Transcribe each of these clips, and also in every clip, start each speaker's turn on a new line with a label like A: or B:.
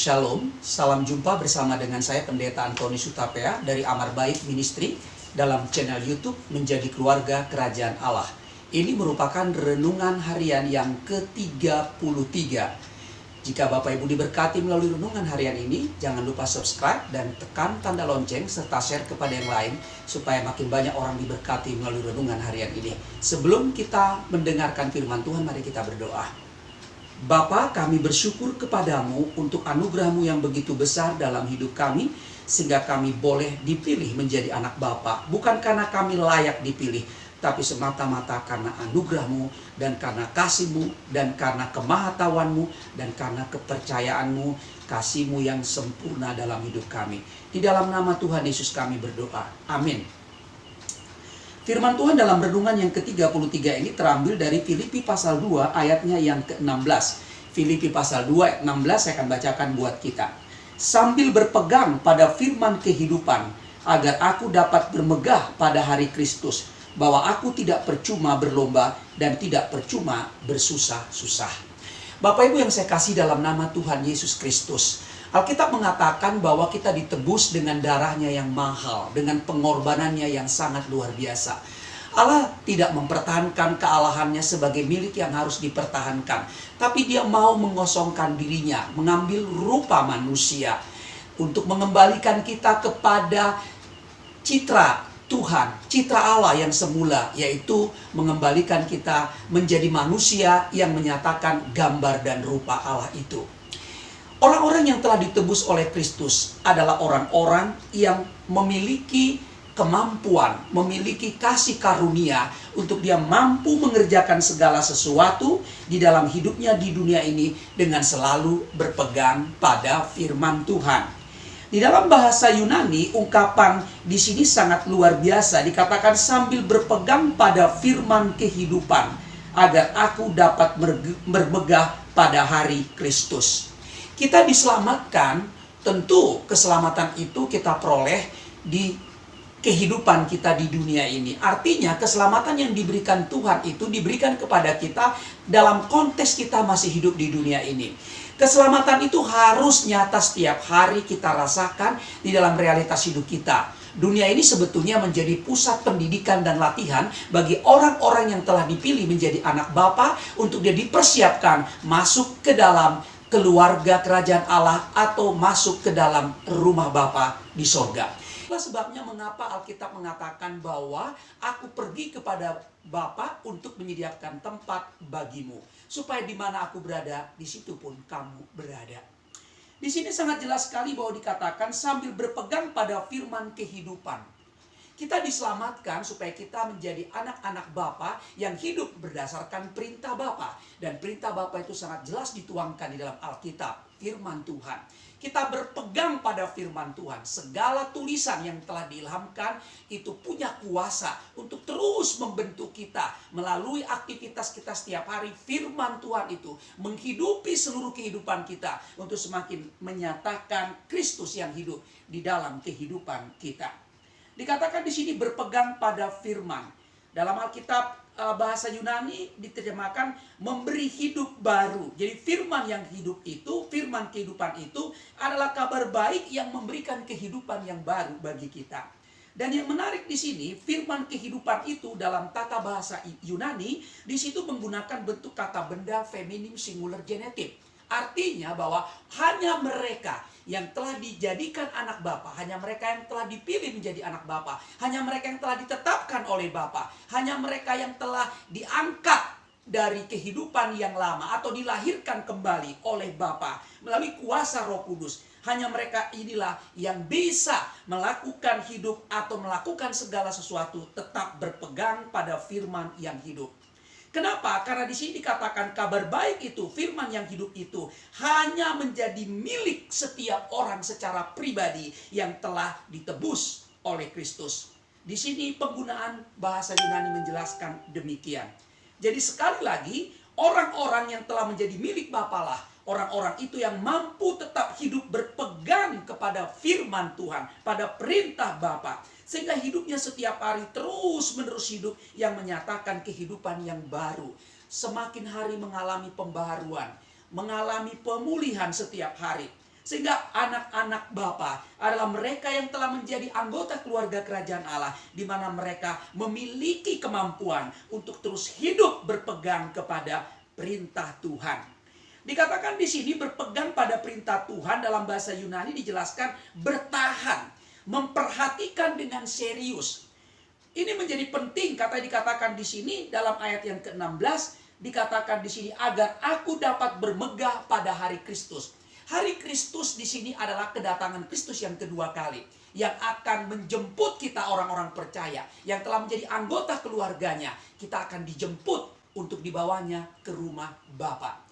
A: Shalom, salam jumpa bersama dengan saya Pendeta Antoni Sutapea dari Amar Baik Ministry dalam channel YouTube Menjadi Keluarga Kerajaan Allah. Ini merupakan renungan harian yang ke-33. Jika Bapak Ibu diberkati melalui renungan harian ini, jangan lupa subscribe dan tekan tanda lonceng serta share kepada yang lain supaya makin banyak orang diberkati melalui renungan harian ini. Sebelum kita mendengarkan firman Tuhan, mari kita berdoa. Bapa, kami bersyukur kepadamu untuk anugerah-Mu yang begitu besar dalam hidup kami, sehingga kami boleh dipilih menjadi anak Bapa. Bukan karena kami layak dipilih, tapi semata-mata karena anugerah-Mu, dan karena kasih-Mu, dan karena kemahatauan-Mu, dan karena kepercayaan-Mu, kasih-Mu yang sempurna dalam hidup kami. Di dalam nama Tuhan Yesus kami berdoa. Amin. Firman Tuhan dalam renungan yang ke-33 ini terambil dari Filipi pasal 2 ayatnya yang ke-16. Filipi pasal 2 ayat 16 saya akan bacakan buat kita. Sambil berpegang pada firman kehidupan, agar aku dapat bermegah pada hari Kristus, bahwa aku tidak percuma berlomba dan tidak percuma bersusah-susah. Bapak Ibu yang saya kasih dalam nama Tuhan Yesus Kristus, Alkitab mengatakan bahwa kita ditebus dengan darahnya yang mahal, dengan pengorbanannya yang sangat luar biasa. Allah tidak mempertahankan kealahannya sebagai milik yang harus dipertahankan, tapi Dia mau mengosongkan dirinya, mengambil rupa manusia untuk mengembalikan kita kepada citra Tuhan, citra Allah yang semula, yaitu mengembalikan kita menjadi manusia yang menyatakan gambar dan rupa Allah itu. Orang-orang yang telah ditebus oleh Kristus adalah orang-orang yang memiliki kemampuan, memiliki kasih karunia untuk dia mampu mengerjakan segala sesuatu di dalam hidupnya di dunia ini dengan selalu berpegang pada firman Tuhan. Di dalam bahasa Yunani, ungkapan di sini sangat luar biasa, dikatakan sambil berpegang pada firman kehidupan, agar aku dapat bermegah pada hari Kristus. Kita diselamatkan, tentu keselamatan itu kita peroleh di kehidupan kita di dunia ini. Artinya keselamatan yang diberikan Tuhan itu diberikan kepada kita dalam konteks kita masih hidup di dunia ini. Keselamatan itu harus nyata setiap hari kita rasakan di dalam realitas hidup kita. Dunia ini sebetulnya menjadi pusat pendidikan dan latihan bagi orang-orang yang telah dipilih menjadi anak Bapa untuk dia dipersiapkan masuk ke dalam keluarga kerajaan Allah atau masuk ke dalam rumah Bapa di sorga. Itulah sebabnya mengapa Alkitab mengatakan bahwa aku pergi kepada Bapa untuk menyediakan tempat bagimu, supaya di mana aku berada, di situ pun kamu berada. Di sini sangat jelas sekali bahwa dikatakan sambil berpegang pada firman kehidupan. Kita diselamatkan supaya kita menjadi anak-anak Bapa yang hidup berdasarkan perintah Bapa. Dan perintah Bapa itu sangat jelas dituangkan di dalam Alkitab, firman Tuhan. Kita berpegang pada firman Tuhan. Segala tulisan yang telah diilhamkan itu punya kuasa untuk terus membentuk kita melalui aktivitas kita setiap hari. Firman Tuhan itu menghidupi seluruh kehidupan kita untuk semakin menyatakan Kristus yang hidup di dalam kehidupan kita. Dikatakan di sini berpegang pada firman. Dalam Alkitab bahasa Yunani diterjemahkan memberi hidup baru. Jadi firman yang hidup itu, firman kehidupan itu adalah kabar baik yang memberikan kehidupan yang baru bagi kita. Dan yang menarik di sini, firman kehidupan itu dalam tata bahasa Yunani di situ menggunakan bentuk kata benda feminim singular genetif. Artinya bahwa hanya mereka yang telah dijadikan anak Bapa, hanya mereka yang telah dipilih menjadi anak Bapa, hanya mereka yang telah ditetapkan oleh Bapa, hanya mereka yang telah diangkat dari kehidupan yang lama atau dilahirkan kembali oleh Bapa melalui kuasa Roh Kudus. Hanya mereka inilah yang bisa melakukan hidup atau melakukan segala sesuatu tetap berpegang pada firman yang hidup. Kenapa? Karena di sini dikatakan kabar baik itu, firman yang hidup itu hanya menjadi milik setiap orang secara pribadi yang telah ditebus oleh Kristus. Di sini penggunaan bahasa Yunani menjelaskan demikian. Jadi sekali lagi, orang-orang yang telah menjadi milik Bapa lah, orang-orang itu yang mampu tetap hidup berpegang kepada firman Tuhan, pada perintah Bapa. Sehingga hidupnya setiap hari terus-menerus hidup yang menyatakan kehidupan yang baru. Semakin hari mengalami pembaharuan, mengalami pemulihan setiap hari. Sehingga anak-anak Bapa adalah mereka yang telah menjadi anggota keluarga kerajaan Allah, di mana mereka memiliki kemampuan untuk terus hidup berpegang kepada perintah Tuhan. Dikatakan di sini berpegang pada perintah Tuhan, dalam bahasa Yunani dijelaskan bertahan, memperhatikan dengan serius. Ini menjadi penting, dikatakan di sini dalam ayat yang ke-16, dikatakan di sini agar aku dapat bermegah pada hari Kristus. Hari Kristus di sini adalah kedatangan Kristus yang kedua kali, yang akan menjemput kita orang-orang percaya yang telah menjadi anggota keluarganya. Kita akan dijemput untuk dibawanya ke rumah Bapa.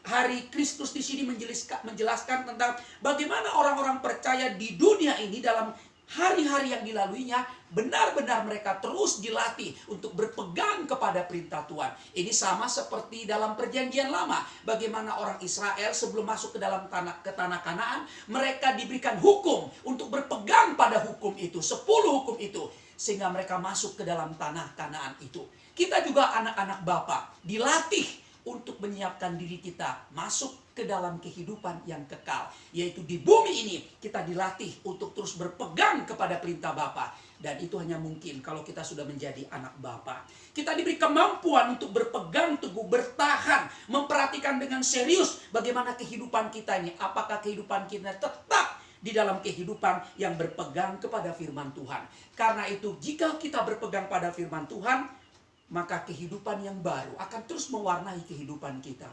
A: Hari Kristus di sini menjelaskan tentang bagaimana orang-orang percaya di dunia ini dalam hari-hari yang dilaluinya benar-benar mereka terus dilatih untuk berpegang kepada perintah Tuhan. Ini sama seperti dalam perjanjian lama. Bagaimana orang Israel sebelum masuk ke dalam tanah Kanaan, mereka diberikan hukum untuk berpegang pada hukum itu, 10 hukum itu, sehingga mereka masuk ke dalam tanah Kanaan itu. Kita juga anak-anak Bapa dilatih untuk menyiapkan diri kita masuk ke dalam kehidupan yang kekal. Yaitu di bumi ini kita dilatih untuk terus berpegang kepada perintah Bapa. Dan itu hanya mungkin kalau kita sudah menjadi anak Bapa. Kita diberi kemampuan untuk berpegang teguh, bertahan, memperhatikan dengan serius bagaimana kehidupan kita ini. Apakah kehidupan kita tetap di dalam kehidupan yang berpegang kepada firman Tuhan. Karena itu jika kita berpegang pada firman Tuhan, maka kehidupan yang baru akan terus mewarnai kehidupan kita.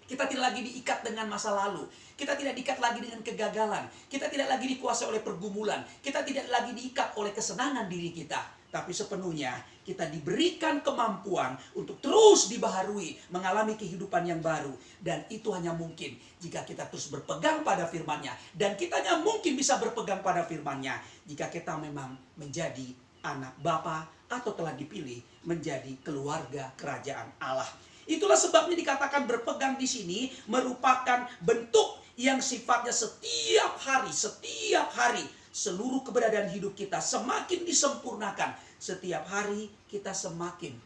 A: Kita tidak lagi diikat dengan masa lalu. Kita tidak diikat lagi dengan kegagalan. Kita tidak lagi dikuasai oleh pergumulan. Kita tidak lagi diikat oleh kesenangan diri kita. Tapi sepenuhnya kita diberikan kemampuan untuk terus dibaharui, mengalami kehidupan yang baru. Dan itu hanya mungkin jika kita terus berpegang pada firman-Nya. Dan kita hanya mungkin bisa berpegang pada firman-Nya jika kita memang menjadi anak Bapa atau telah dipilih menjadi keluarga kerajaan Allah. Itulah sebabnya dikatakan berpegang di sini merupakan bentuk yang sifatnya setiap hari seluruh keberadaan hidup kita semakin disempurnakan. Setiap hari kita semakin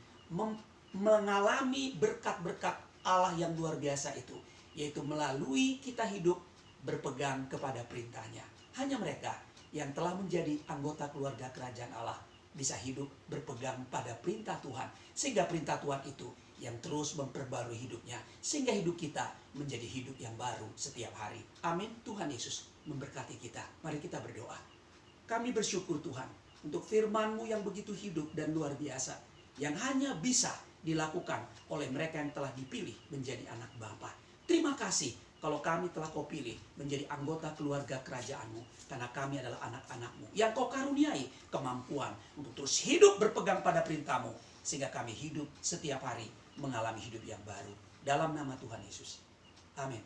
A: mengalami berkat-berkat Allah yang luar biasa itu, yaitu melalui kita hidup berpegang kepada perintah-Nya. Hanya mereka yang telah menjadi anggota keluarga kerajaan Allah bisa hidup berpegang pada perintah Tuhan, sehingga perintah Tuhan itu yang terus memperbarui hidupnya, sehingga hidup kita menjadi hidup yang baru setiap hari. Amin. Tuhan Yesus memberkati kita. Mari kita berdoa. Kami bersyukur Tuhan untuk firman-Mu yang begitu hidup dan luar biasa, yang hanya bisa dilakukan oleh mereka yang telah dipilih menjadi anak Bapa. Terima kasih kalau kami telah Kau pilih menjadi anggota keluarga kerajaan-Mu, karena kami adalah anak-anak-Mu yang Kau karuniai kemampuan untuk terus hidup berpegang pada perintah-Mu, sehingga kami hidup setiap hari mengalami hidup yang baru. Dalam nama Tuhan Yesus. Amin.